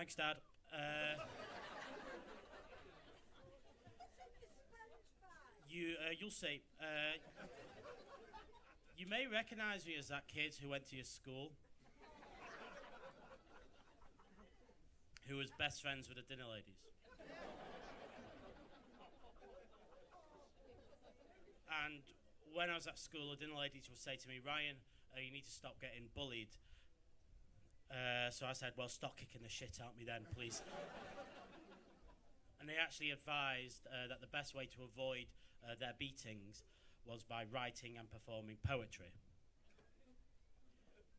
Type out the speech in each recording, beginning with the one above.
Thanks, Dad. You'll see. You may recognise me as that kid who went to your school, who was best friends with the dinner ladies. And when I was at school, the dinner ladies would say to me, Ryan, you need to stop getting bullied. So I said, well, stop kicking the shit out of me then, please. And they actually advised that the best way to avoid their beatings was by writing and performing poetry.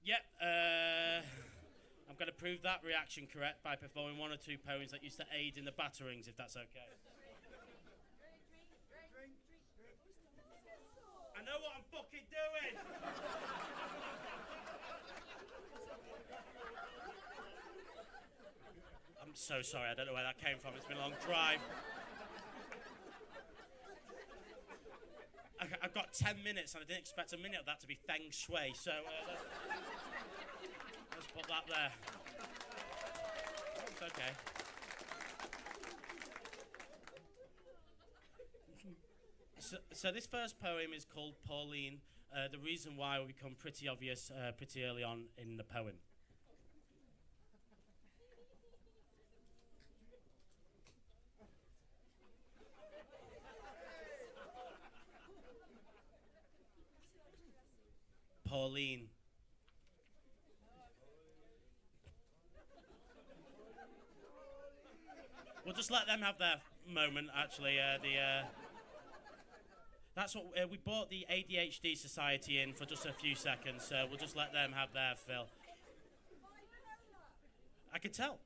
Yep, I'm going to prove that reaction correct by performing one or two poems that used to aid in the batterings, if that's okay. I know what I'm fucking doing! I'm so sorry, I don't know where that came from. It's been a long drive. I've got 10 minutes and I didn't expect a minute of that to be feng shui, so let's put that there. It's okay. So this first poem is called Pauline. The reason why will become pretty obvious pretty early on in the poem. Pauline. We'll just let them have their moment, actually. That's what we brought the ADHD Society in for just a few seconds, so we'll just let them have their fill. I could tell.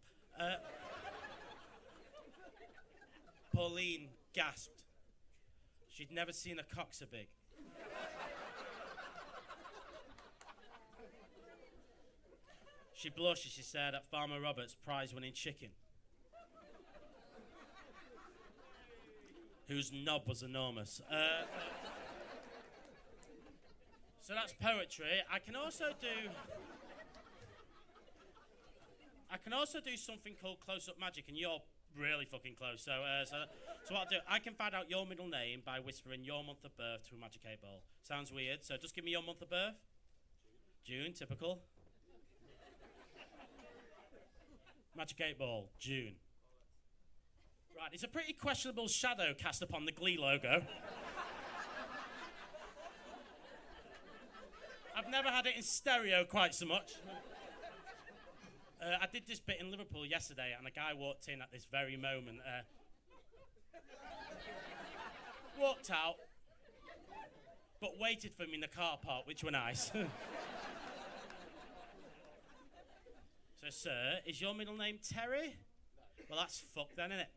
Pauline gasped. She'd never seen a cock so big. She blushed as she stared at Farmer Robert's prize-winning chicken, whose knob was enormous. So that's poetry. I can also do something called close-up magic, and you're really fucking close. So what I'll do, I can find out your middle name by whispering your month of birth to a Magic 8 ball. Sounds weird, so just give me your month of birth. June, typical. Magic 8 ball, June. Right, it's a pretty questionable shadow cast upon the Glee logo. I've never had it in stereo quite so much. I did this bit in Liverpool yesterday, and a guy walked in at this very moment. Walked out, but waited for me in the car park, which were nice. So, sir, is your middle name Terry? Well, that's fucked then, innit?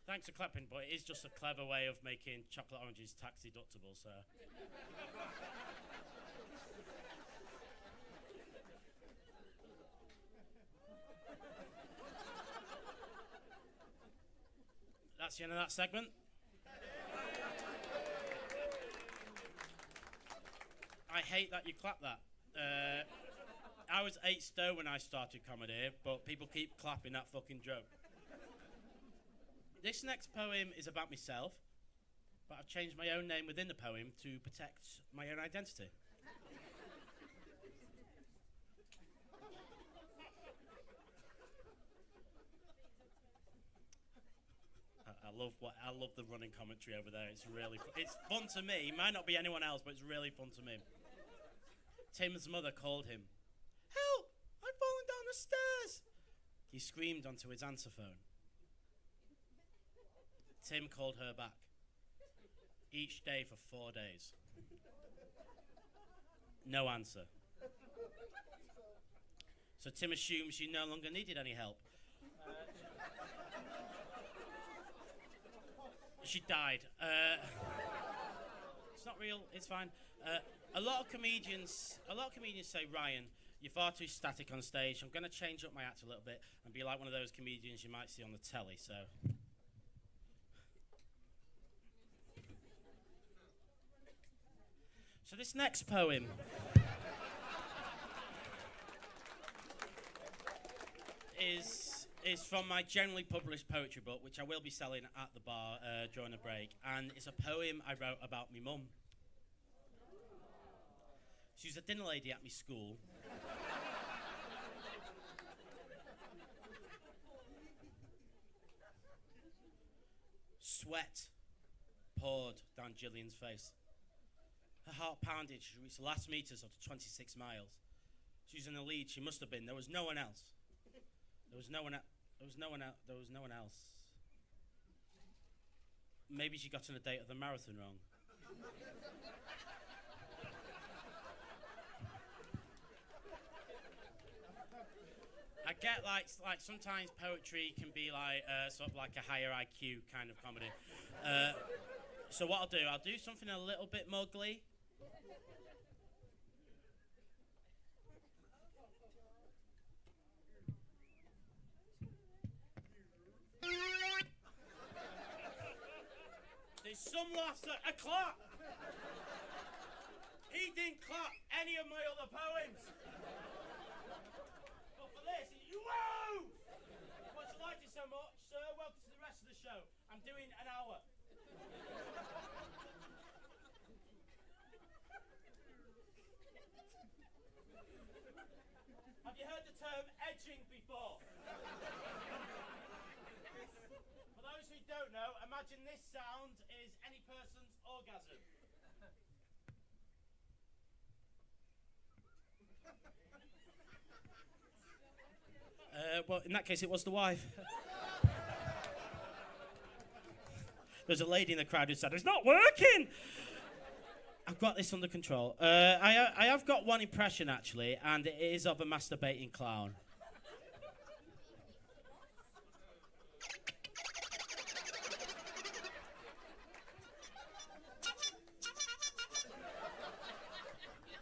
Thanks for clapping, but it is just a clever way of making chocolate oranges tax deductible, so. That's the end of that segment. I hate that you clap that. I was 8 stone when I started comedy, but people keep clapping that fucking joke. This next poem is about myself, but I've changed my own name within the poem to protect my own identity. I love the running commentary over there. It's really it's fun to me. It might not be anyone else, but it's really fun to me. Tim's mother called him. Help! I've fallen down the stairs! He screamed onto his answer phone. Tim called her back. Each day for 4 days. No answer. So Tim assumed she no longer needed any help. She died. It's not real. It's fine. A lot of comedians say, Ryan, you're far too static on stage. I'm going to change up my act a little bit and be like one of those comedians you might see on the telly. So this next poem. is from my generally published poetry book, which I will be selling at the bar during a break, and it's a poem I wrote about my mum. She was a dinner lady at my school. Sweat poured down Gillian's face. Her heart pounded. She reached the last meters of the 26 miles. She was in the lead. She must have been. There was no one else. There was no one else. Maybe she got on a date of the marathon wrong. I get like sometimes poetry can be like sort of like a higher IQ kind of comedy. So what I'll do something a little bit more Glee. There's some laughs at a clap. He didn't clap any of my other poems. But for this, whoa! Once you liked it so much, sir, welcome to the rest of the show. I'm doing an hour. Have you heard the term edging before? For those who don't know, imagine this sound is any person's orgasm. Well, in that case, it was the wife. There's a lady in the crowd who said, "It's not working!" I've got this under control. I have got one impression, actually, and it is of a masturbating clown.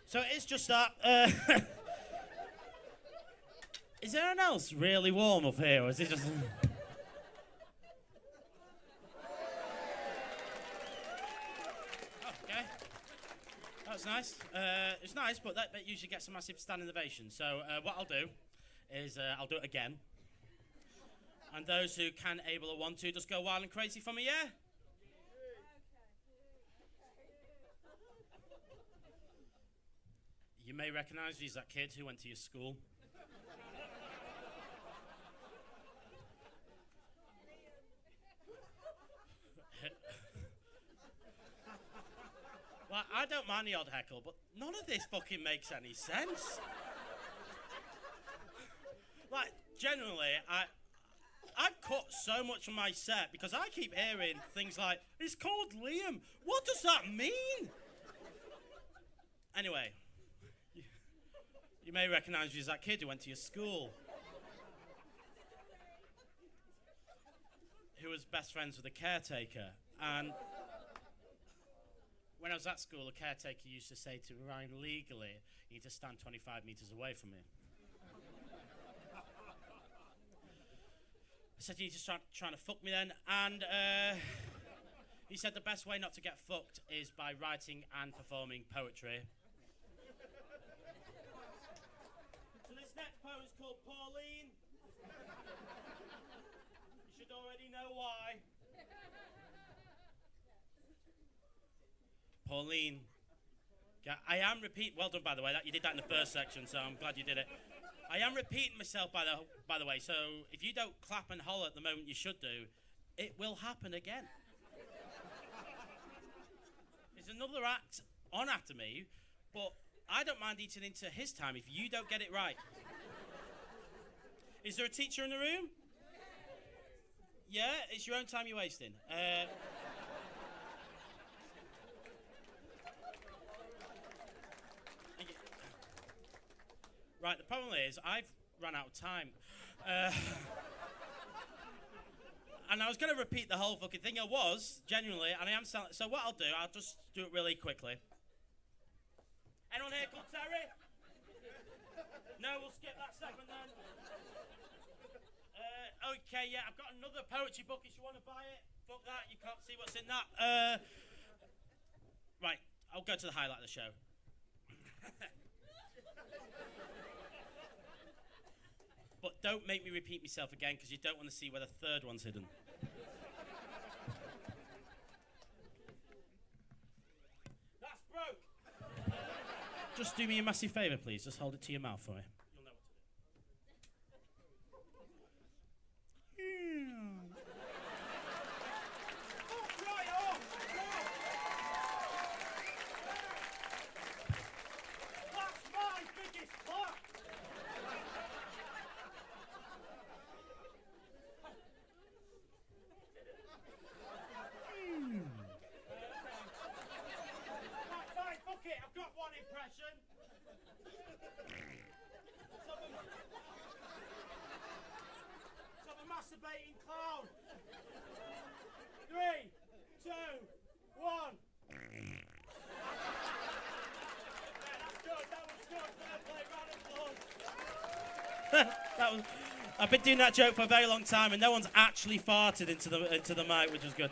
So it's just that... Is there anyone else really warm up here, or is it just... Okay. That's nice. It's nice, but that usually gets a massive standing ovation. So what I'll do is I'll do it again. And those who can, able, or want to, just go wild and crazy for me, yeah? You may recognise me as that kid who went to your school. Well, I don't mind the odd heckle, but none of this fucking makes any sense. Like, generally, I've cut so much of my set because I keep hearing things like, "It's called Liam." What does that mean? Anyway, you may recognise me as that kid who went to your school, who was best friends with the caretaker, and when I was at school, the caretaker used to say to me, "Ryan, legally, you need to stand 25 metres away from him." I said, "You need to start trying to fuck me then?" And he said the best way not to get fucked is by writing and performing poetry. So this next poem is called Pauline. You should already know why. Pauline. I am repeating. Well done, by the way. You did that in the first section, so I'm glad you did it. I am repeating myself, by the way. So if you don't clap and holler at the moment you should do, it will happen again. There's another act on after me, but I don't mind eating into his time if you don't get it right. Is there a teacher in the room? Yeah, it's your own time you're wasting. Right, the problem is I've run out of time. And I was going to repeat the whole fucking thing. I was, genuinely, and I am so what I'll just do it really quickly. Anyone here called Terry? No, we'll skip that segment then. Okay, yeah, I've got another poetry book if you want to buy it. Fuck that, you can't see what's in that. Right, I'll go to the highlight of the show. But don't make me repeat myself again, because you don't want to see where the third one's hidden. That's broke! Just do me a massive favour, please. Just hold it to your mouth for me. You'll know what to do. Oh, right off! That's my biggest clock! Right, fuck it, I've got one impression. It's of a masturbating clown. 3, 2, 1. Yeah, that's good, that was good. Fair play, round of applause. I've been doing that joke for a very long time, and no one's actually farted into the mic, which was good.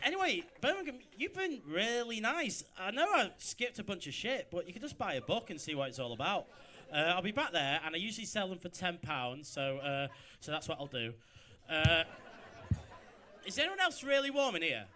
Anyway, Birmingham, you've been really nice. I know I skipped a bunch of shit, but you can just buy a book and see what it's all about. I'll be back there, and I usually sell them for £10, so that's what I'll do. Is anyone else really warm in here?